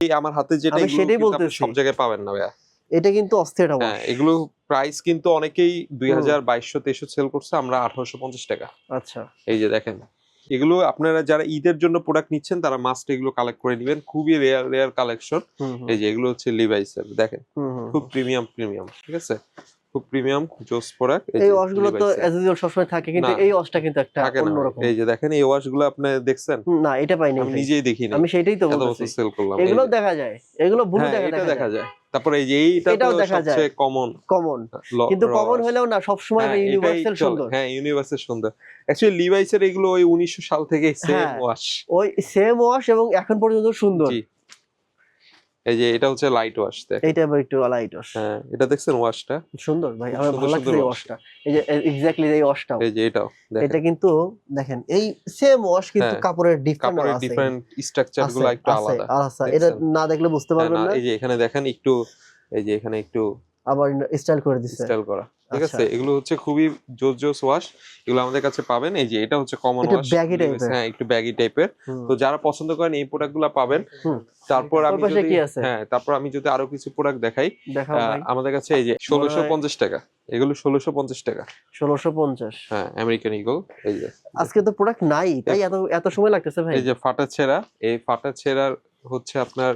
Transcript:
এই আমার হাতে যেটা আমি এগুলো সেটাই কিন্তু আপনি বলতেছি। সব জায়গায় পাবেন না ভাইয়া। এটা কিন্তু অস্থির একটা হ্যাঁ, ওয়াশ। এগুলো প্রাইস কিন্তু অনেকেই 2200-2300 সেল করছে, আমরা 1850 টাকা। আচ্ছা। এই যে দেখেন, এগুলো আপনারা যারা ঈদের জন্য প্রোডাক্ট নিচ্ছেন তারা মাস্ট এগুলো কালেক্ট করে নেবেন, খুবই রেয়ার রেয়ার কালেকশন। হুম, হুম। এই যে এগুলো হচ্ছে লিভাইসের, দেখেন হুম, হুম, খুব হুম। প্রিমিয়াম প্রিমিয়াম, ঠিক আছে, খুব প্রিমিয়াম জোস প্রোডাক্ট। এই এই যে ওয়াশগুলো তো লিভাইসের অ্যাজ ইউজুয়াল সবসময় থাকে, কিন্তু না এই ওয়াশটা কিন্তু একটা থাকে না ভাই। অন্যরকম। এই যে দেখেন এই ওয়াশগুলো আপনি দেখছেন, না, এটা পাইনি আমি ভাই। নিজেই দেখি নাই, আমি সেটাই তো এত বলতেছি। বছর সেল করলাম। এই এগুলোও যে দেখা যায়, এগুলো ব্লু হ্যাঁ, এটা দেখা দেখা যায়। যায়। তারপরে এই যে এইটা তো এটাও দেখা যায় সবচেয়ে কমন কমন, কিন্তু কমন ওয়াশ। হলেও না সবসময় হ্যাঁ, এটাই ইউনিভার্সাল চলে। সুন্দর। হ্যাঁ, ইউনিভার্সাল সুন্দর। অ্যাকচুয়ালি লিভাইসের এগুলো ওই 1900 সাল থেকেই সেম হ্যাঁ, ওয়াশ। ওই সেম ওয়াশ এবং এখন পর্যন্ত সুন্দর। জি। এই যে এটা হচ্ছে লাইট ওয়াশ, দেখেন। এইটা আবার একটু লাইট ওয়াশ। হ্যাঁ, এটা দেখছেন ওয়াশটা? সুন্দর ভাই, খুব আমার সুন্দর ভালো সুন্দর লাগছে এই ওয়াশ। ওয়াশটা। এই যে এক্স্যাক্টলি এই ওয়াশটাও। এই যে এটাও এটা দেখেন। কিন্তু দেখেন এই সেম ওয়াশ, কিন্তু হ্যাঁ, কাপড়ের ডিফারেন্ট কাপড়ের আছে। ডিফারেন্ট স্ট্রাকচার আছে গুলো একটু আছে আলাদা। আচ্ছা, এটা দেখছেন? না দেখলে বুঝতে হ্যাঁ, পারবেন না না। এই যে এখানে দেখেন একটু, এই যে এখানে একটু আবার স্টাইল করে দিছে। স্টাইল করা। ঠিক আচ্ছা, আছে? এগুলো হচ্ছে খুবই জোস জোস ওয়াশ। এগুলো আমাদের কাছে পাবেন। এই যে এটা হচ্ছে কমন এটা ওয়াশ। ব্যাগি টাইপের। হ্যাঁ, একটু ব্যাগি টাইপের। হুম, তো যারা পছন্দ করেন এই প্রোডাক্টগুলো পাবেন। হুম। তারপর ওই আমি পাশে যদি কি আছে? হ্যাঁ, তারপর আমি যদি আরো কিছু প্রোডাক্ট দেখাই, দেখাও ভাই। আমাদের কাছে এই যে মনে হয় 1650 টাকা। এগুলো 1650 টাকা। 1650। হ্যাঁ, আমেরিকান ঈগল। এই যে আজকে তো প্রোডাক্ট নাই, তাই এত এত সময় লাগতেছে ভাই। এই যে ফাটা ছেঁড়া, এই ফাটা ছেঁড়ার হচ্ছে আপনার